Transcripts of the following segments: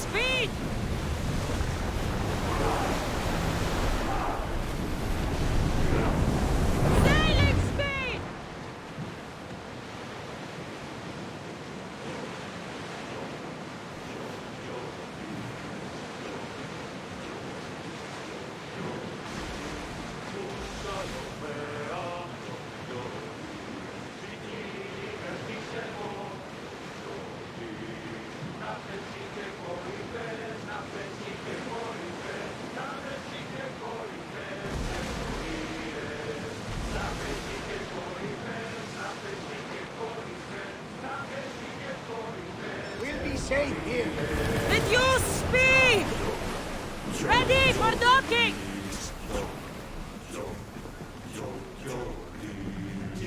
Speed! Sailing speed! We'll be safe here. Reduce speed! Ready for docking!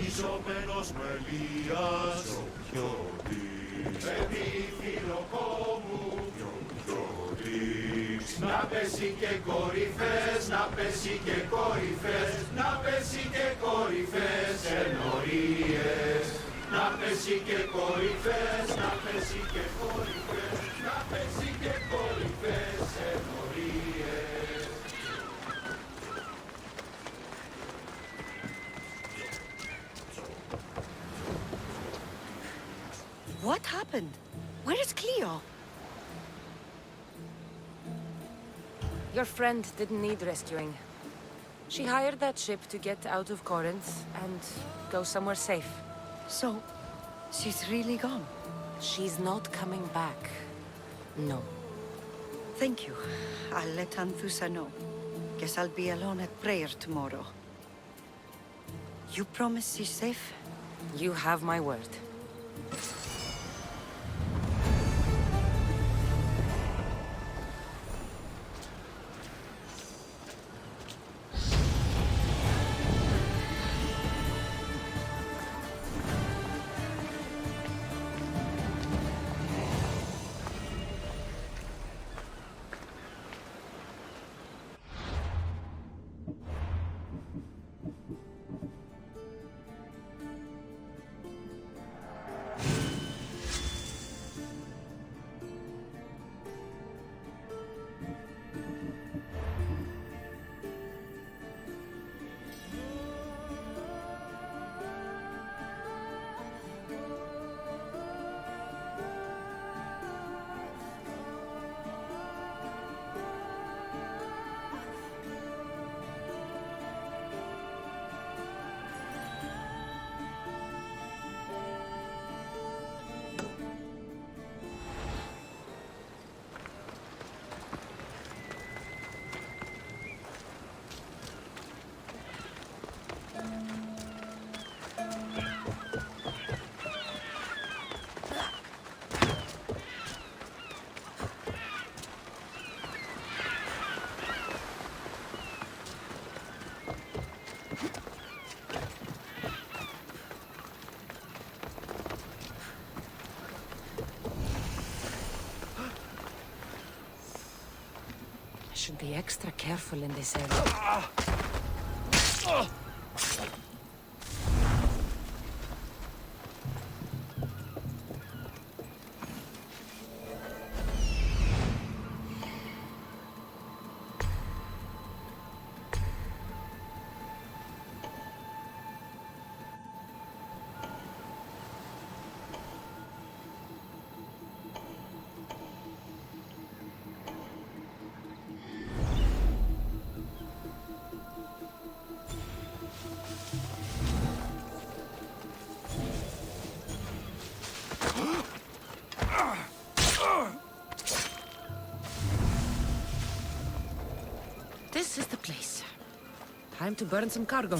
Ισόμενος μελίας, επίφυλο κόμμου, να πέσει και κορυφές, να πέσει και κορυφές, να πέσει και κορυφές, ενορίες. Να πέσει και κορυφές, να πέσει και κορυφές, να πέσει και κορυφές, ενορίες. What happened? Where is Cleo? Your friend didn't need rescuing. She hired that ship to get out of Corinth and go somewhere safe. So, she's really gone. She's not coming back. No. Thank you. I'll let Anthusa know. Guess I'll be alone at prayer tomorrow. You promise she's safe? You have my word. Should be extra careful in this area. This is the place. Time to burn some cargo.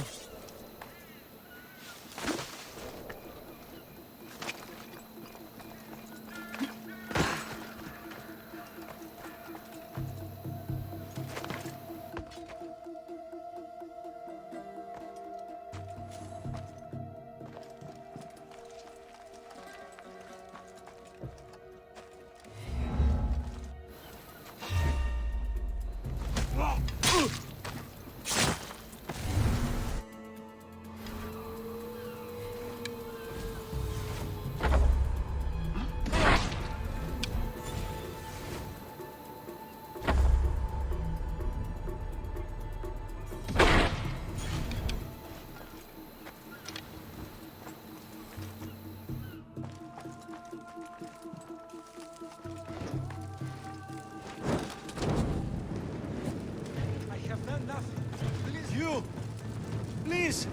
Please!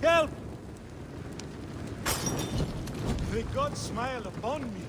Help! May God smile upon me.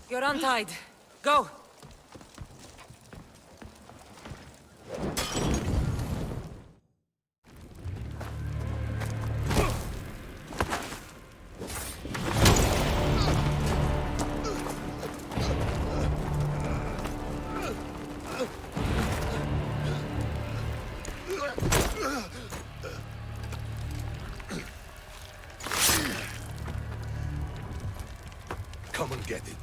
You're untied. Go! Come and get it.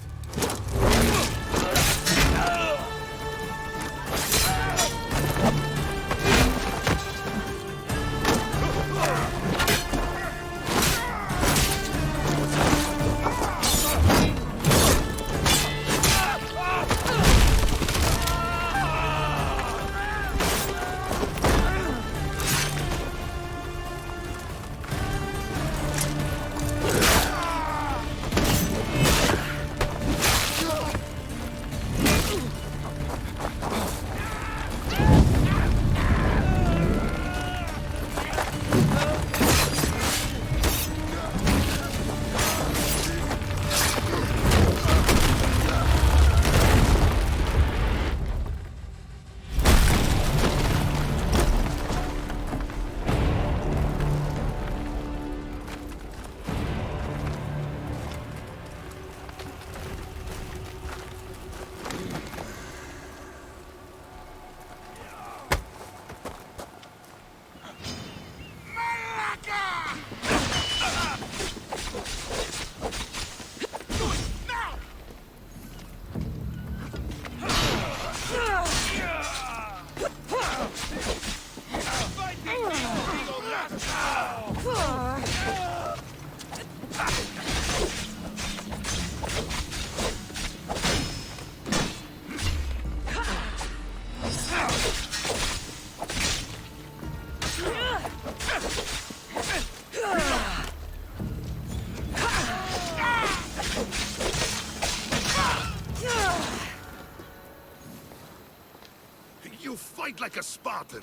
You fight like a Spartan.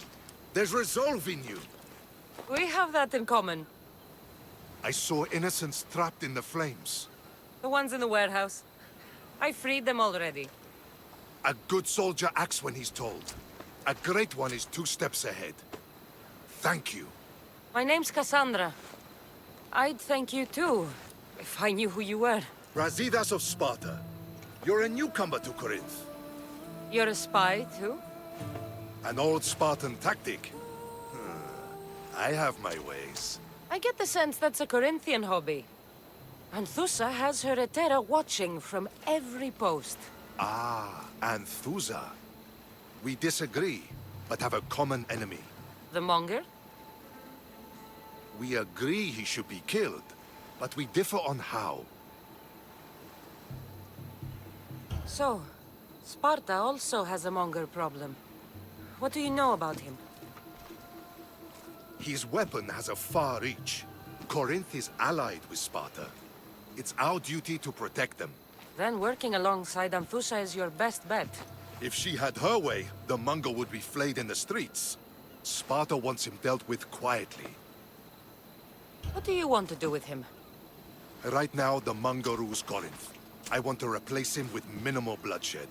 There's resolve in you. We have that in common. I saw innocents trapped in the flames. The ones in the warehouse. I freed them already. A good soldier acts when he's told. A great one is 2 steps ahead. Thank you. My name's Cassandra. I'd thank you too, if I knew who you were. Brasidas of Sparta. You're a newcomer to Corinth. You're a spy too? An old Spartan tactic. I have my ways. I get the sense that's a Corinthian hobby. Anthusa has her Etera watching from every post. Ah, Anthusa. We disagree, but have a common enemy. The Monger? We agree he should be killed, but we differ on how. So, Sparta also has a Monger problem. What do you know about him? His weapon has a far reach. Corinth is allied with Sparta. It's our duty to protect them. Then working alongside Anthusa is your best bet. If she had her way, the Mongol would be flayed in the streets. Sparta wants him dealt with quietly. What do you want to do with him? Right now, the Mongol rules Corinth. I want to replace him with minimal bloodshed.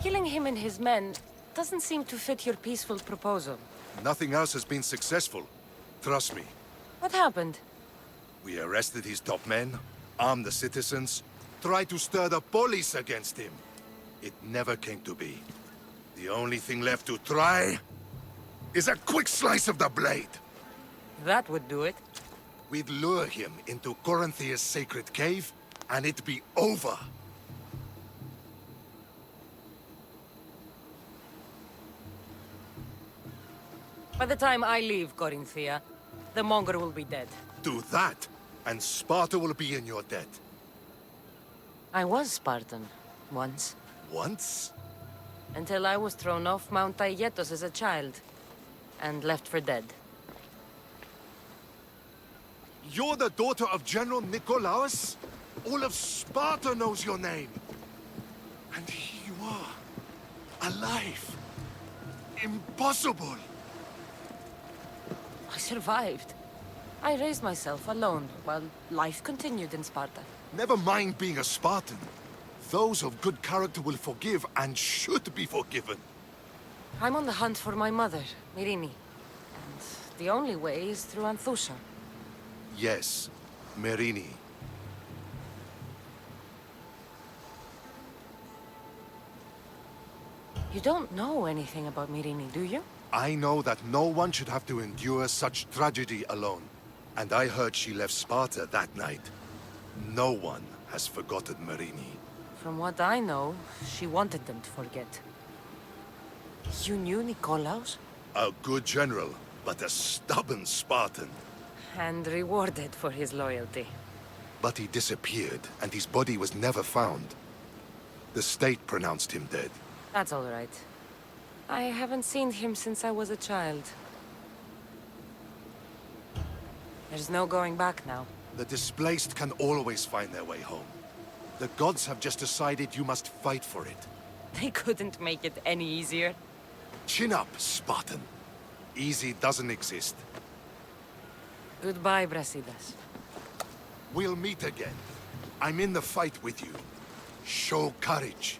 Killing him and his men doesn't seem to fit your peaceful proposal. Nothing else has been successful. Trust me. What happened? We arrested his top men, armed the citizens, tried to stir the police against him. It never came to be. The only thing left to try is a quick slice of the blade. That would do it. We'd lure him into Corinthia's sacred cave, and it'd be over. By the time I leave Corinthia, the monger will be dead. Do that, and Sparta will be in your debt. I was Spartan, once. Once? Until I was thrown off Mount Aietos as a child, and left for dead. You're the daughter of General Nikolaos? All of Sparta knows your name. And here you are, alive. Impossible. I survived. I raised myself alone, while life continued in Sparta. Never mind being a Spartan. Those of good character will forgive and should be forgiven. I'm on the hunt for my mother, Myrini. And the only way is through Anthusa. Yes, Myrini. You don't know anything about Myrini, do you? I know that no one should have to endure such tragedy alone. And I heard she left Sparta that night. No one has forgotten Myrini. From what I know, she wanted them to forget. You knew Nikolaos? A good general, but a stubborn Spartan. And rewarded for his loyalty. But he disappeared, and his body was never found. The state pronounced him dead. That's all right. I haven't seen him since I was a child. There's no going back now. The displaced can always find their way home. The gods have just decided you must fight for it. They couldn't make it any easier. Chin up, Spartan. Easy doesn't exist. Goodbye, Brasidas. We'll meet again. I'm in the fight with you. Show courage.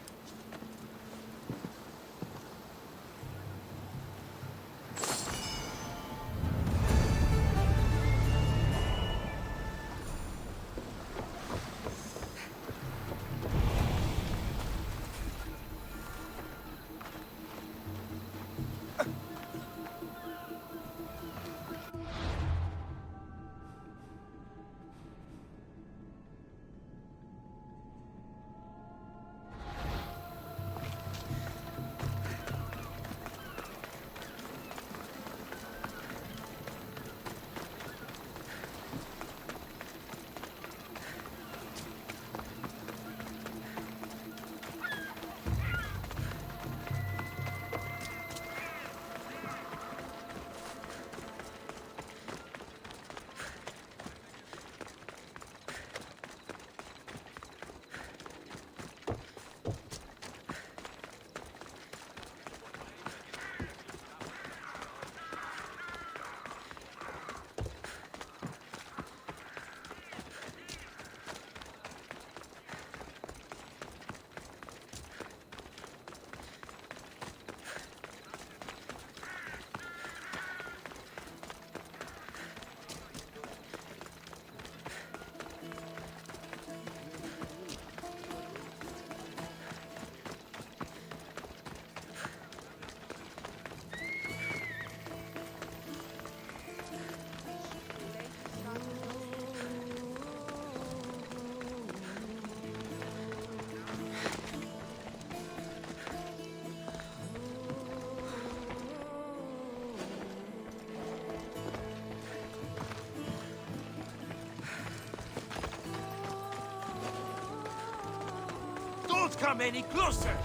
Don't come any closer!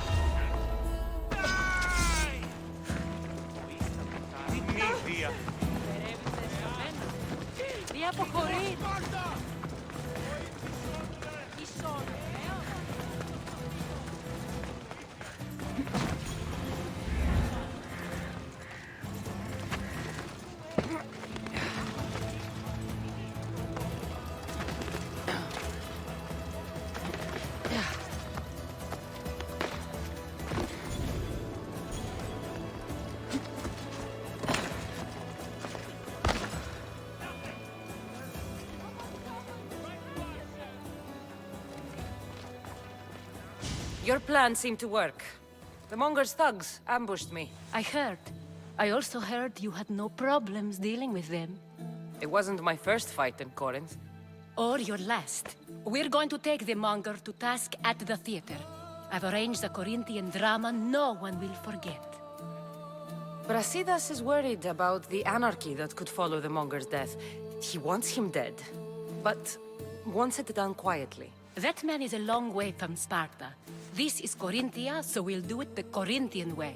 Die! Leave me here. Τι αποχωρεί! Your plan seemed to work. The Monger's thugs ambushed me. I heard. I also heard you had no problems dealing with them. It wasn't my first fight in Corinth. Or your last. We're going to take the Monger to task at the theater. I've arranged a Corinthian drama no one will forget. Brasidas is worried about the anarchy that could follow the Monger's death. He wants him dead, but wants it done quietly. That man is a long way from Sparta. This is Corinthia, so we'll do it the Corinthian way.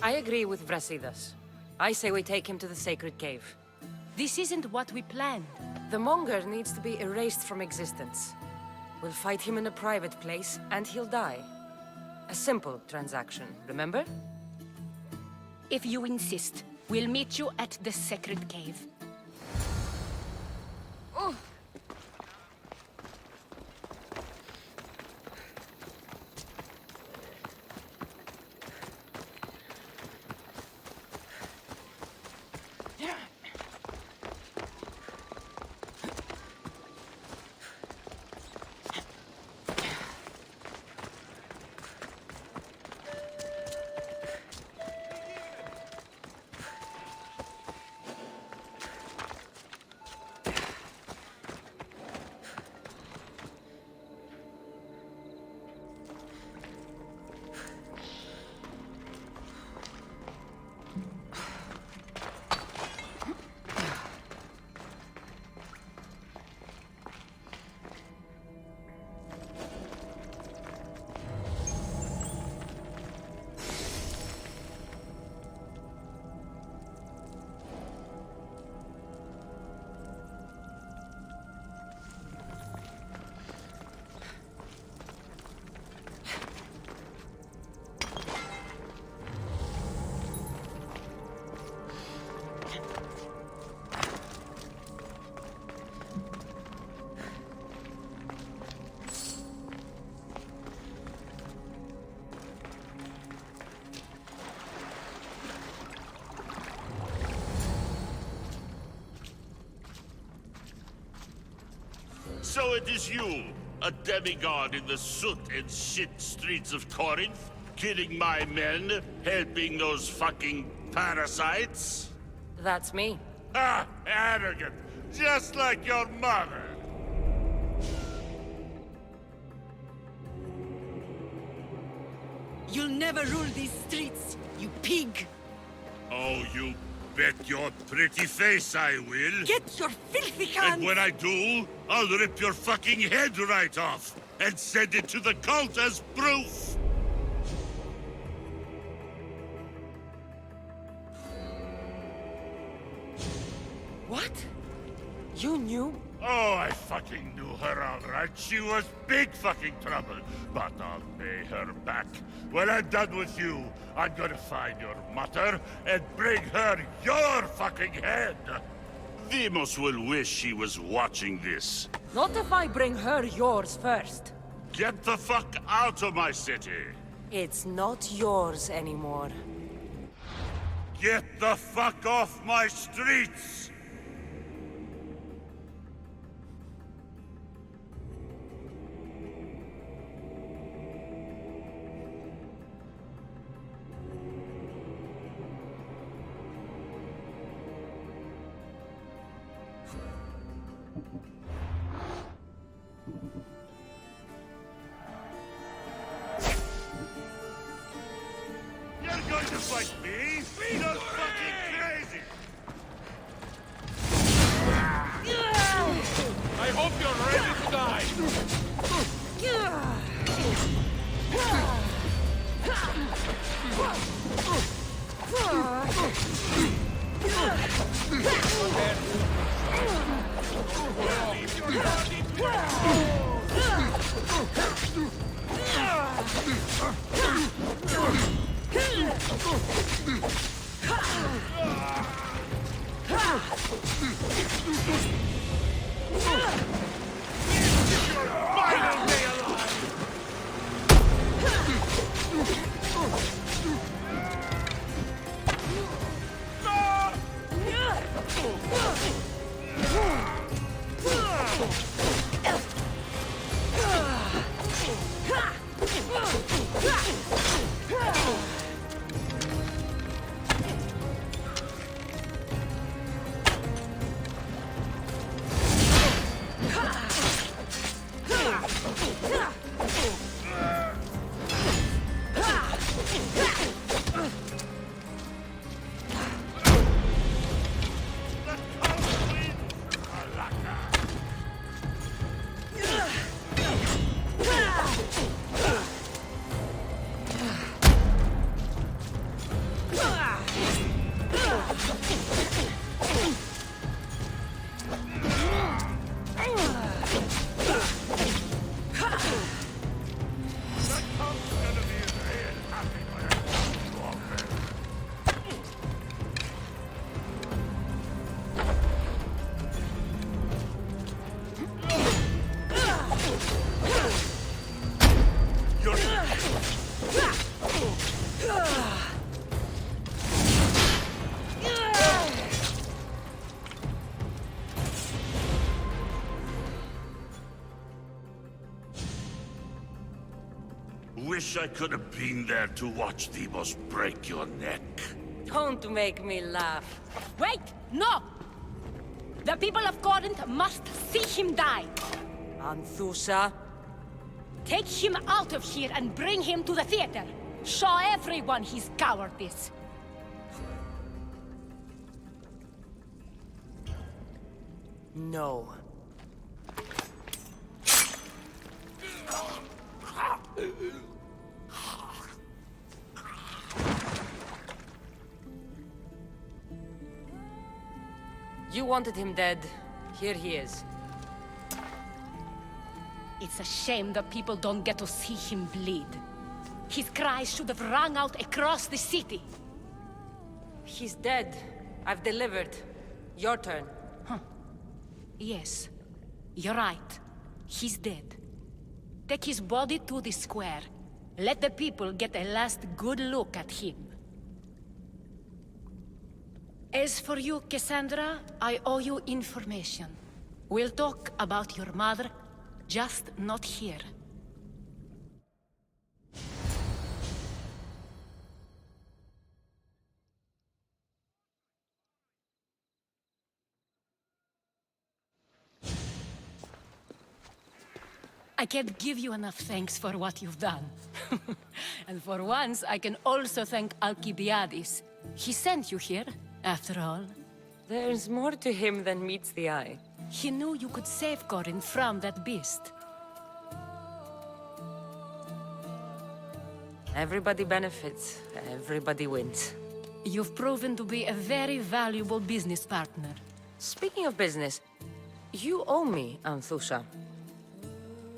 I agree with Brasidas. I say we take him to the sacred cave. This isn't what we planned. The Monger needs to be erased from existence. We'll fight him in a private place, and he'll die. A simple transaction, remember? If you insist, we'll meet you at the sacred cave. So it is you, a demigod in the soot and shit streets of Corinth, killing my men, helping those fucking parasites? That's me. Ah, arrogant, just like your mother. You'll never rule these streets, you pig! Oh, you bet your pretty face I will. Get your filthy hands! And when I do, I'll rip your fucking head right off and send it to the cult as proof. What? You knew? Oh, I fucking knew her all right. She was big fucking trouble. But I'll pay her back. When I'm done with you, I'm gonna find your mother and bring her your fucking head. Demos will wish she was watching this. Not if I bring her yours first. Get the fuck out of my city. It's not yours anymore. Get the fuck off my streets! You're going to fight me? You're fucking crazy! I hope you're ready to die. Final day alive! wish I could have been there to watch Demos break your neck. Don't make me laugh. Wait! No! The people of Corinth must see him die. Anthusa. Take him out of here and bring him to the theater. Show everyone his cowardice. No. You wanted him dead. Here he is. It's a shame that people don't get to see him bleed. His cries should have rung out across the city. He's dead. I've delivered. Your turn. Yes, you're right. He's dead. Take his body to the square. Let the people get a last good look at him. As for you, Cassandra, I owe you information. We'll talk about your mother, just not here. I can't give you enough thanks for what you've done. And for once, I can also thank Alcibiades. He sent you here, after all. There's more to him than meets the eye. He knew you could save Corinth from that beast. Everybody benefits. Everybody wins. You've proven to be a very valuable business partner. Speaking of business, you owe me, Anthusa.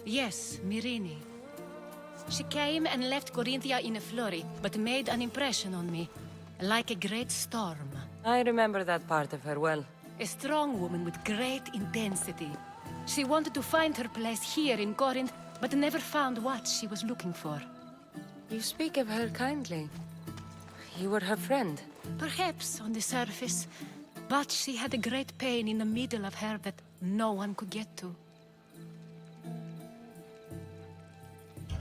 Yes, Myrine. She came and left Corinthia in a flurry, but made an impression on me, like a great storm. I remember that part of her well. A strong woman with great intensity. She wanted to find her place here in Corinth, but never found what she was looking for. You speak of her kindly. You were her friend. Perhaps on the surface, but she had a great pain in the middle of her that no one could get to.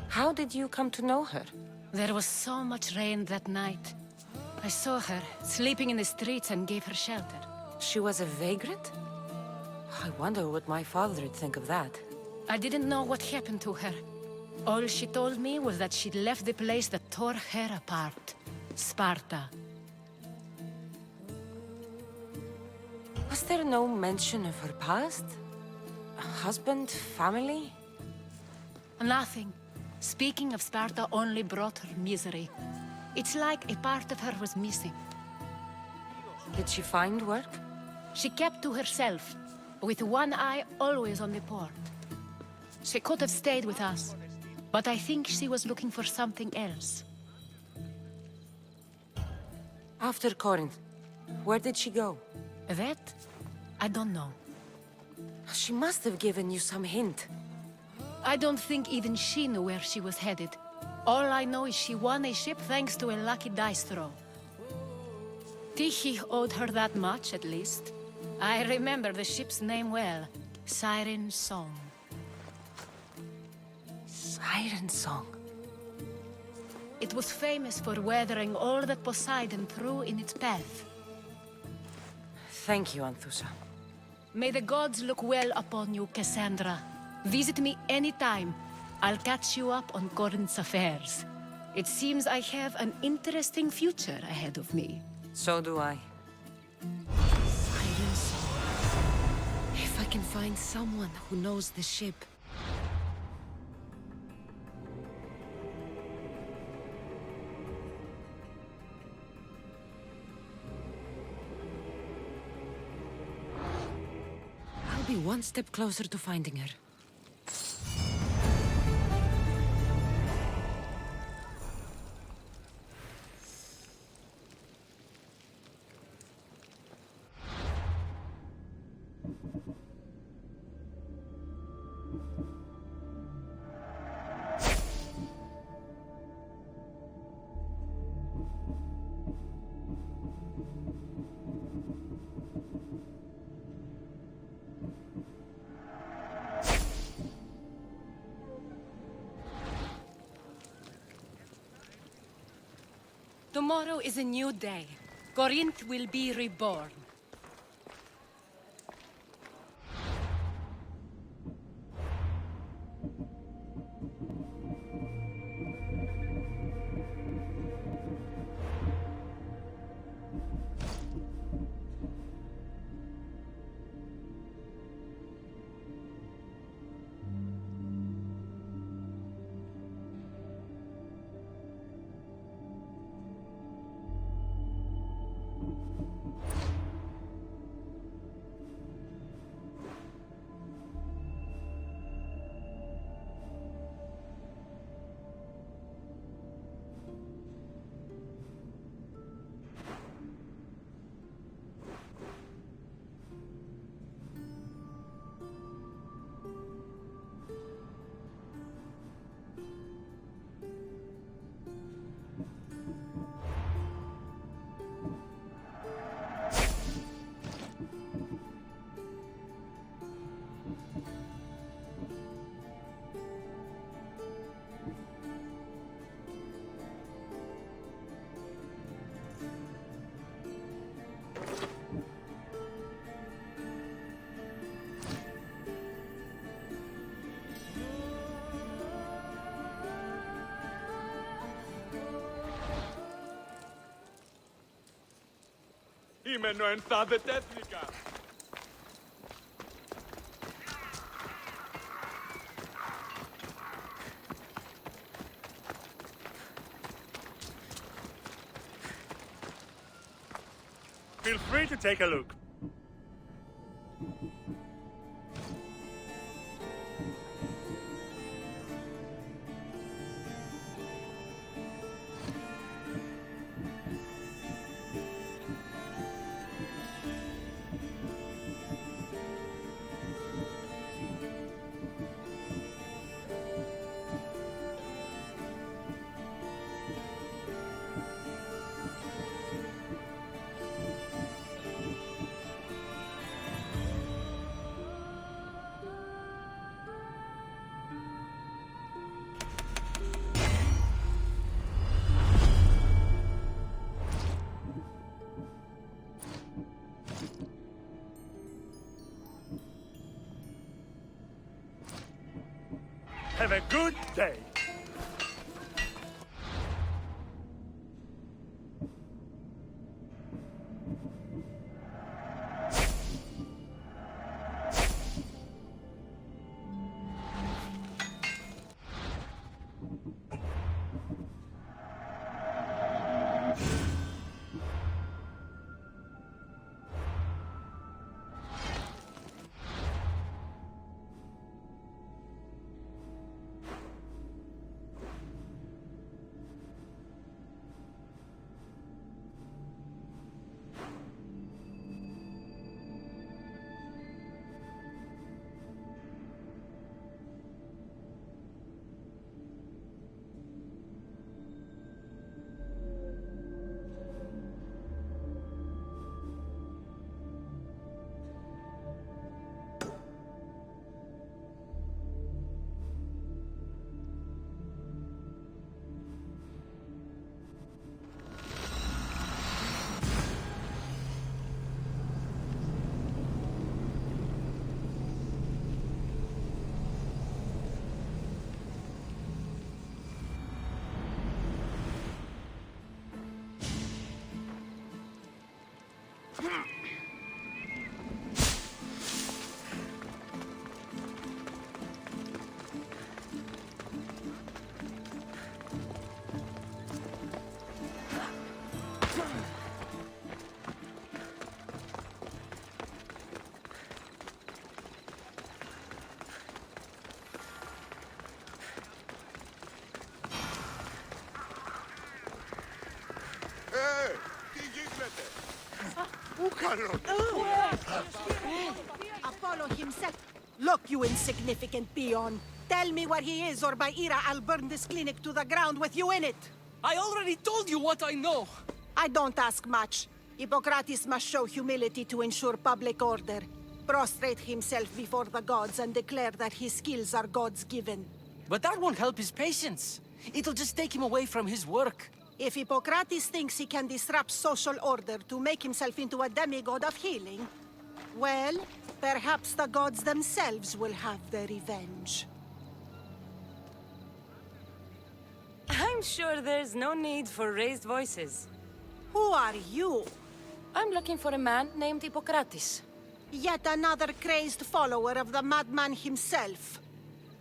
How did you come to know her? There was so much rain that night. I saw her, sleeping in the streets, and gave her shelter. She was a vagrant? I wonder what my father would think of that. I didn't know what happened to her. All she told me was that she'd left the place that tore her apart. Sparta. Was there no mention of her past? A husband, family? Nothing. Speaking of Sparta only brought her misery. It's like a part of her was missing. Did she find work? She kept to herself, with one eye always on the port. She could have stayed with us, but I think she was looking for something else. After Corinth, where did she go? That? I don't know. She must have given you some hint. I don't think even she knew where she was headed. All I know is she won a ship thanks to a lucky dice throw. Tyche owed her that much, at least. I remember the ship's name well. Siren Song. Siren Song. It was famous for weathering all that Poseidon threw in its path. Thank you, Anthusa. May the gods look well upon you, Cassandra. Visit me anytime. I'll catch you up on Corinth's affairs. It seems I have an interesting future ahead of me. So do I. Siren Song. If I can find someone who knows the ship. I'll be one step closer to finding her. Tomorrow is a new day. Corinth will be reborn. Είμαι νοενθάδε τέθνικα. Feel free to take a look. Have a good day. Apollo himself. Look, you insignificant peon. Tell me where he is, or by Ira, I'll burn this clinic to the ground with you in it. I already told you what I know. I don't ask much. Hippocrates must show humility to ensure public order. Prostrate himself before the gods and declare that his skills are gods given. But that won't help his patients. It'll just take him away from his work. If Hippocrates thinks he can disrupt social order to make himself into a demigod of healing, well, perhaps the gods themselves will have their revenge. I'm sure there's no need for raised voices. Who are you? I'm looking for a man named Hippocrates. Yet another crazed follower of the madman himself.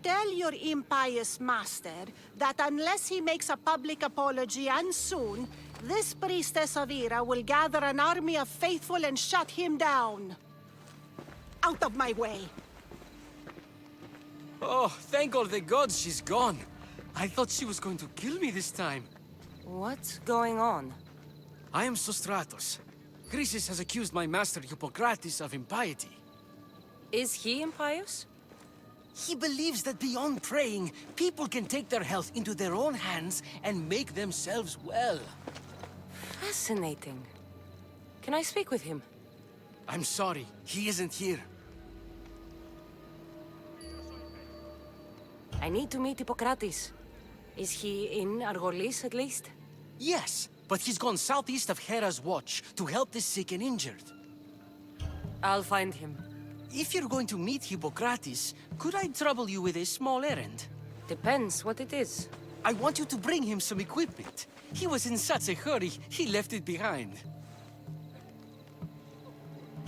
Tell your impious master that unless he makes a public apology, and soon, this priestess of Ira will gather an army of faithful and shut him down. Out of my way! Oh, thank all the gods she's gone. I thought she was going to kill me this time. What's going on? I am Sostratos. Chrysis has accused my master Hippocrates of impiety. Is he impious? He believes that beyond praying, people can take their health into their own hands and make themselves well. Fascinating. Can I speak with him? I'm sorry, he isn't here. I need to meet Hippocrates. Is he in Argolis at least? Yes, but he's gone southeast of Hera's watch to help the sick and injured. I'll find him. If you're going to meet Hippocrates, could I trouble you with a small errand? Depends what it is. I want you to bring him some equipment. He was in such a hurry, he left it behind.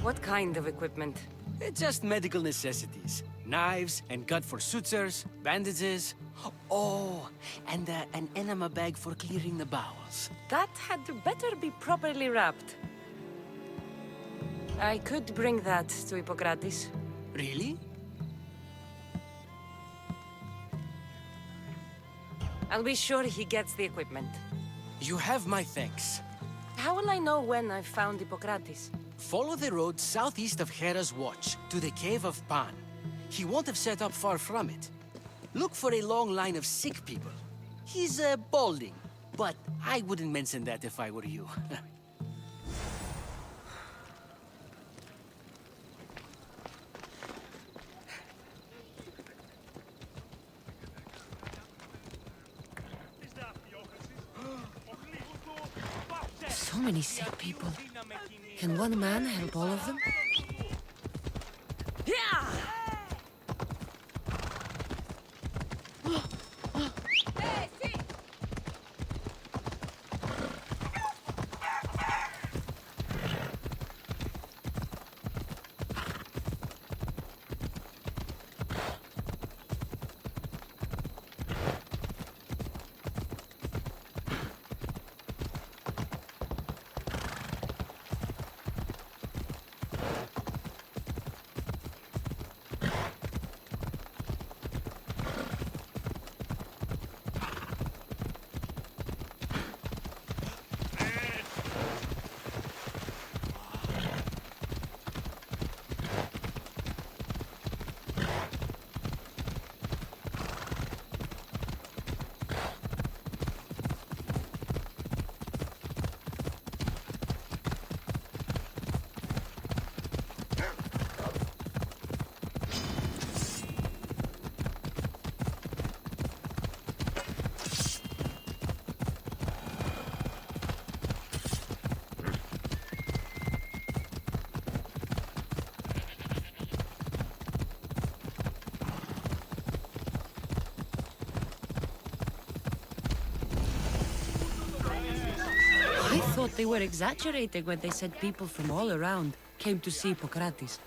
What kind of equipment? Just medical necessities. Knives and gut for sutures, bandages. Oh, and an enema bag for clearing the bowels. That had better be properly wrapped. I could bring that to Hippocrates. Really? I'll be sure he gets the equipment. You have my thanks. How will I know when I've found Hippocrates? Follow the road southeast of Hera's watch to the cave of Pan. He won't have set up far from it. Look for a long line of sick people. He's balding, but I wouldn't mention that if I were you. So many sick people. Can one man help all of them? Yeah! I thought they were exaggerating when they said people from all around came to see Hippocrates.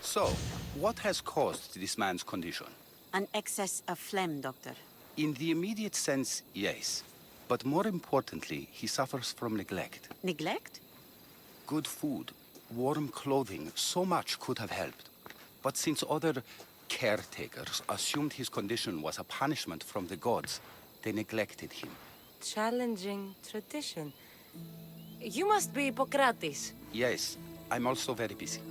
So, what has caused this man's condition? An excess of phlegm, Doctor. In the immediate sense, yes. But more importantly, he suffers from neglect. Neglect? Good food, warm clothing, so much could have helped. But since other caretakers assumed his condition was a punishment from the gods, they neglected him. Challenging tradition. You must be Hippocrates. Yes, I'm also very busy.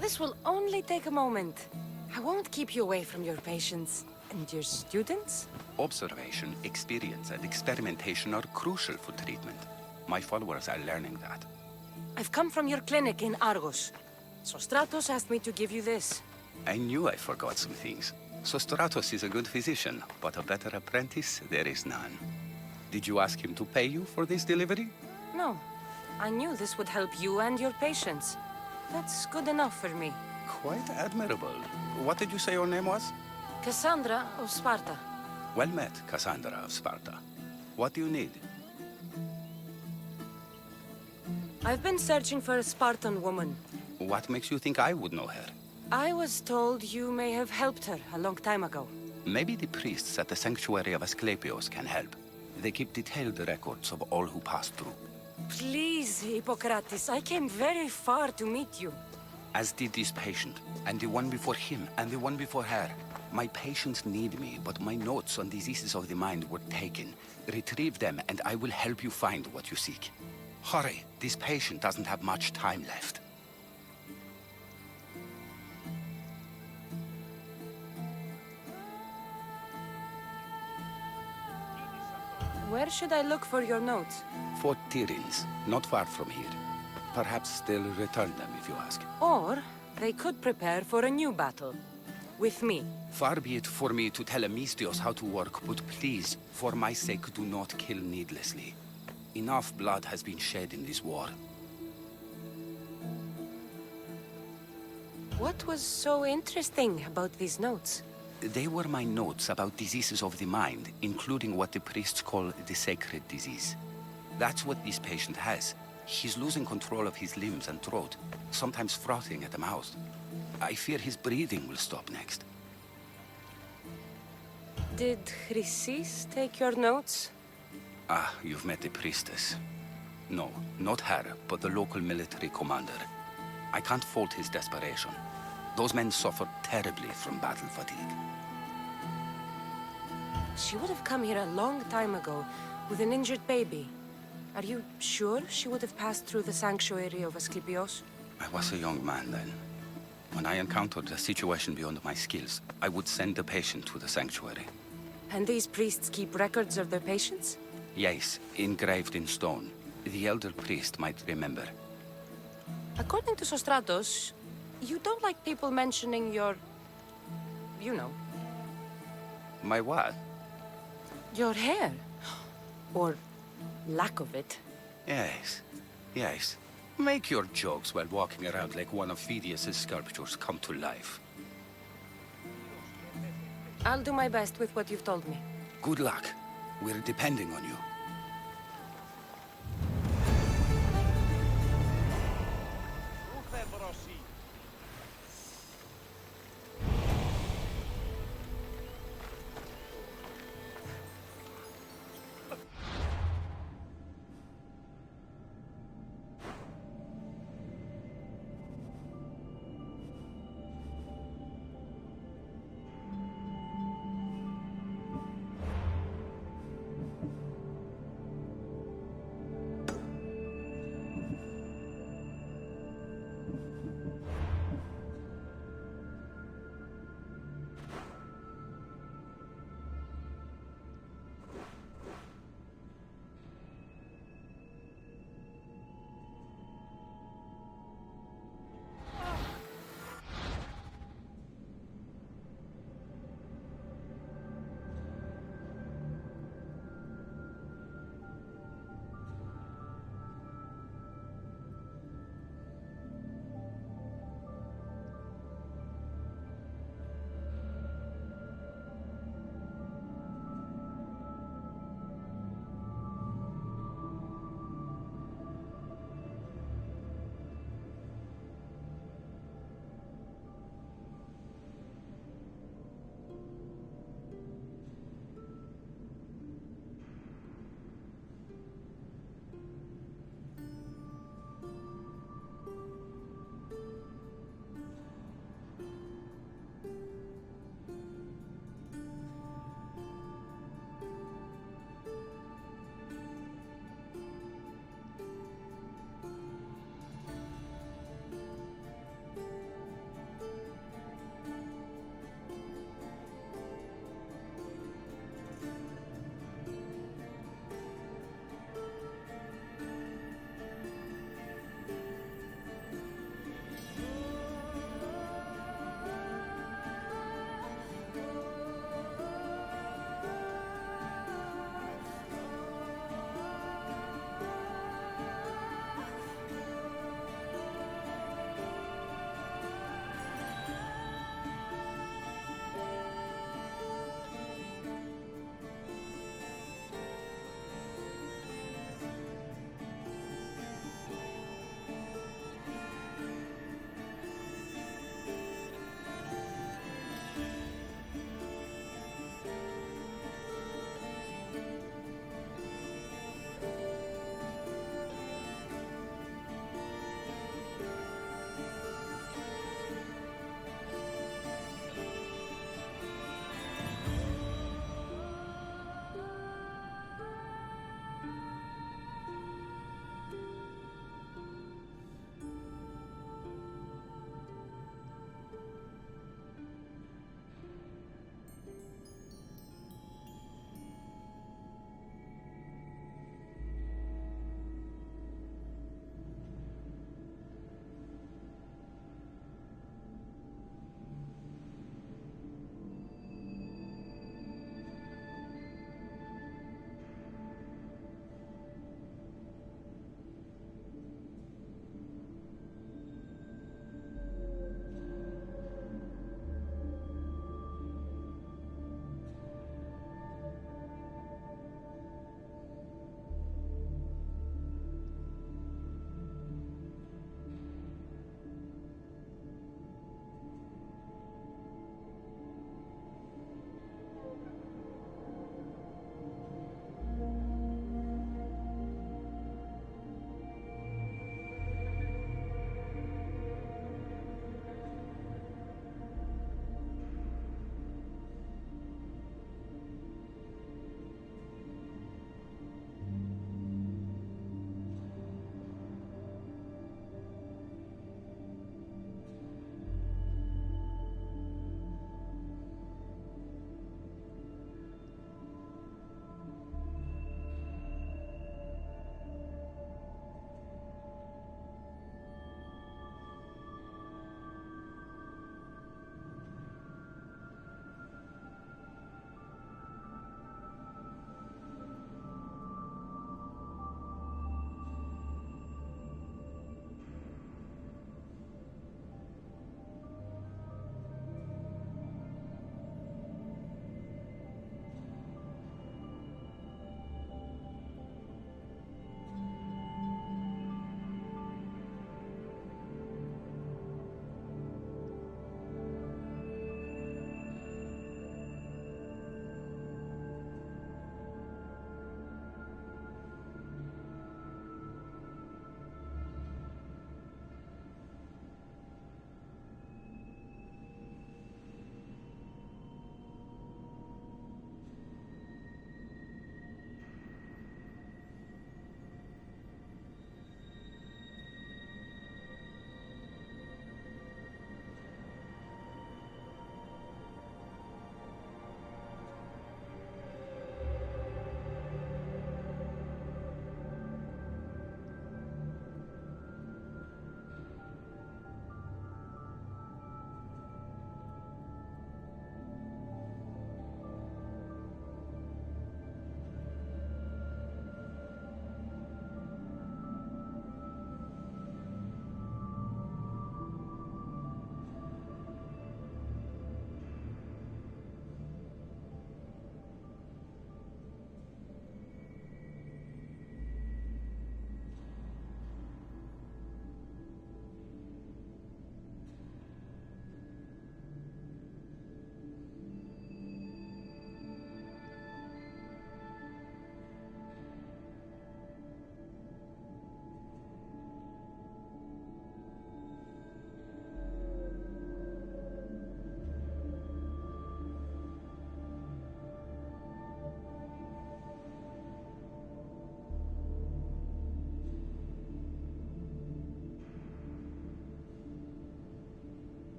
This will only take a moment. I won't keep you away from your patients and your students. Observation, experience, and experimentation are crucial for treatment. My followers are learning that. I've come from your clinic in Argos. Sostratos asked me to give you this. I knew I forgot some things. Sostratos is a good physician, but a better apprentice there is none. Did you ask him to pay you for this delivery? No. I knew this would help you and your patients. That's good enough for me. Quite admirable. What did you say your name was? Cassandra of Sparta. Well met, Cassandra of Sparta. What do you need? I've been searching for a Spartan woman. What makes you think I would know her? I was told you may have helped her a long time ago. Maybe the priests at the sanctuary of Asclepios can help. They keep detailed records of all who passed through. Please, Hippocrates, I came very far to meet you. As did this patient, and the one before him, and the one before her. My patients need me, but my notes on diseases of the mind were taken. Retrieve them, and I will help you find what you seek. Hurry, this patient doesn't have much time left. Where should I look for your notes? For Tyrins, not far from here. Perhaps they'll return them if you ask. Or they could prepare for a new battle. With me. Far be it for me to tell Amistios how to work, but please, for my sake, do not kill needlessly. Enough blood has been shed in this war. What was so interesting about these notes? They were my notes about diseases of the mind, including what the priests call the sacred disease. That's what this patient has. He's losing control of his limbs and throat, sometimes frothing at the mouth. I fear his breathing will stop next. Did Chrysis take your notes? Ah, you've met the priestess. No, not her, but the local military commander. I can't fault his desperation. Those men suffered terribly from battle fatigue. She would have come here a long time ago with an injured baby. Are you sure she would have passed through the sanctuary of Asclepios? I was a young man then. When I encountered a situation beyond my skills, I would send the patient to the sanctuary. And these priests keep records of their patients? Yes, engraved in stone. The elder priest might remember. According to Sostratos, you don't like people mentioning your... you know. My what? Your hair. Or lack of it. Yes, yes. Make your jokes while walking around like one of Phidias' sculptures come to life. I'll do my best with what you've told me. Good luck. We're depending on you.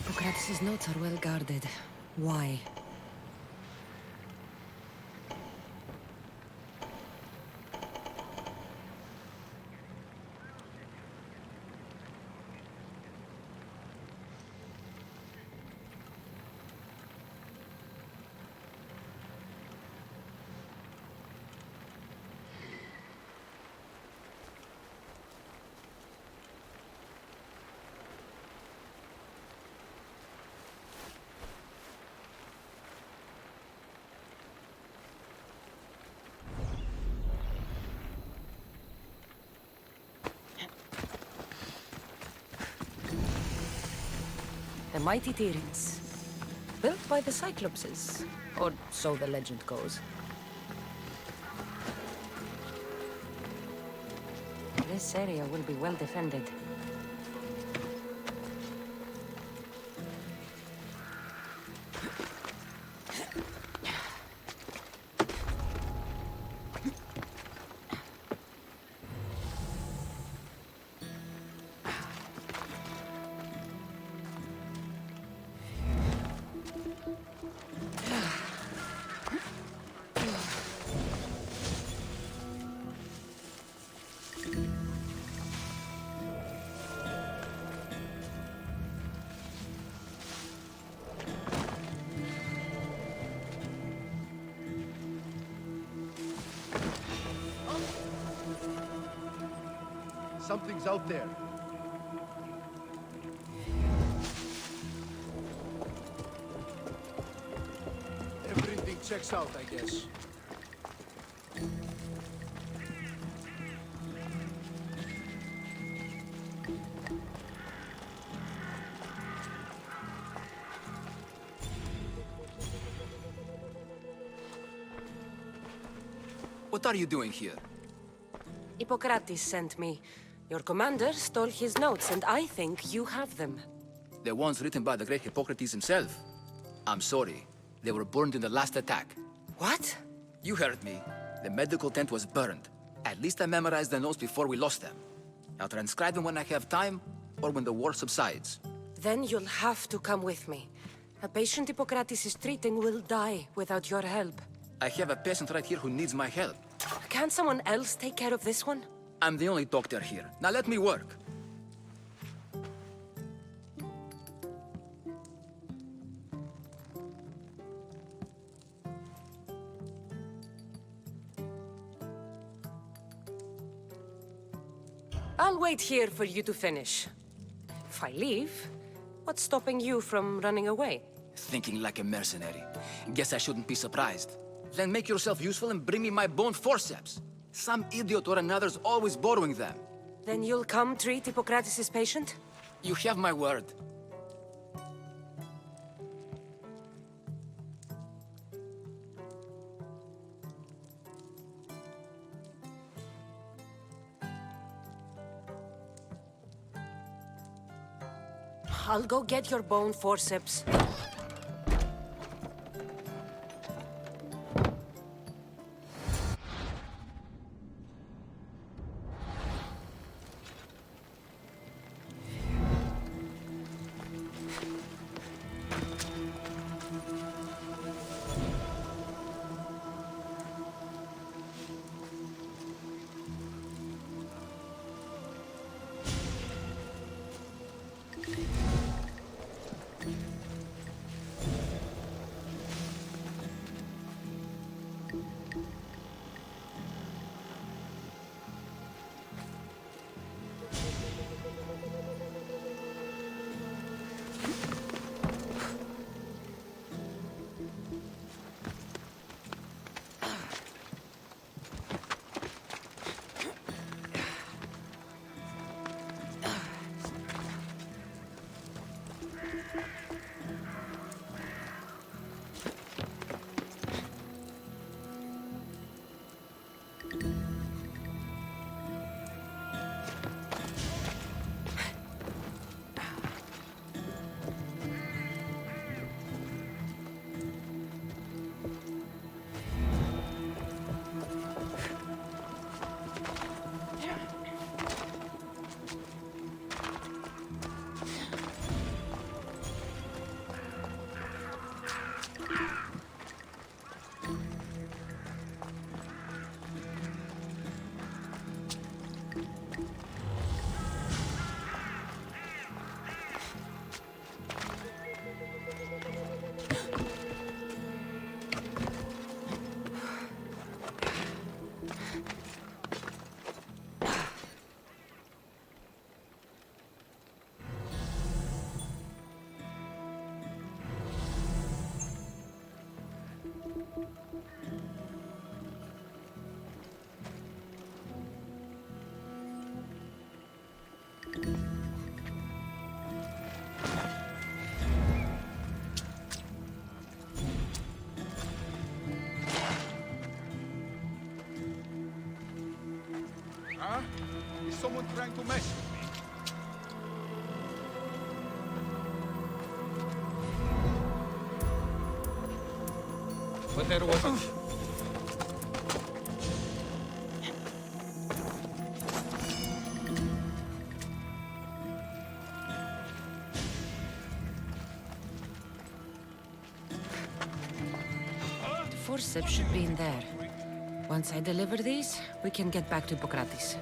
Hippocrates' notes are well guarded. Why? The mighty Tyrants. Built by the Cyclopses, or so the legend goes. This area will be well defended. Something's out there. Everything checks out, I guess. What are you doing here? Hippocrates sent me. Your commander stole his notes, and I think you have them. The ones written by the great Hippocrates himself. I'm sorry. They were burned in the last attack. What? You heard me. The medical tent was burned. At least I memorized the notes before we lost them. I'll transcribe them when I have time, or when the war subsides. Then you'll have to come with me. A patient Hippocrates is treating will die without your help. I have a patient right here who needs my help. Can't someone else take care of this one? I'm the only doctor here. Now let me work. I'll wait here for you to finish. If I leave, what's stopping you from running away? Thinking like a mercenary. Guess I shouldn't be surprised. Then make yourself useful and bring me my bone forceps. Some idiot or another's always borrowing them. Then you'll come treat Hippocrates' patient? You have my word. I'll go get your bone forceps. Huh? Is someone trying to mess with me? But there wasn't. The forceps should be in there. Once I deliver these, we can get back to Hippocrates.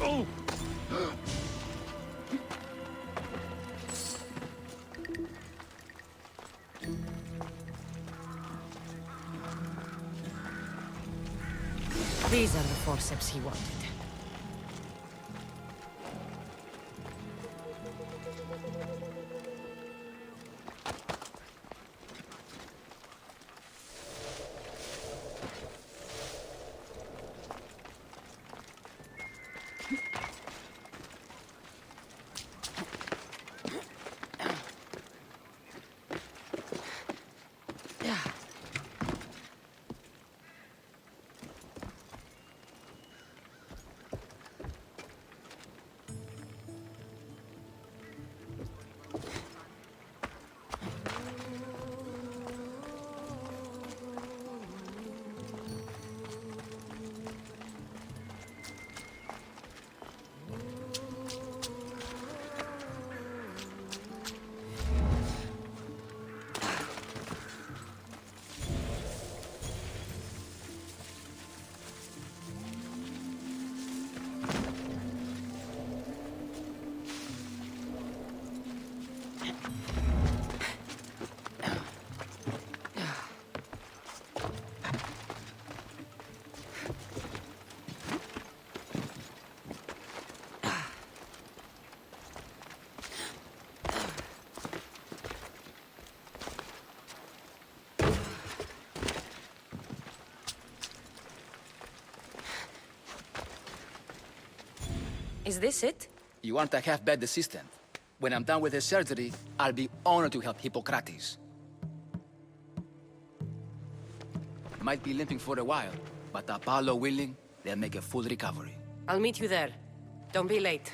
Oh! These are the forceps he wanted. Is this it? You aren't a half-bad assistant. When I'm done with the surgery, I'll be honored to help Hippocrates. Might be limping for a while, but Apollo willing, they'll make a full recovery. I'll meet you there. Don't be late.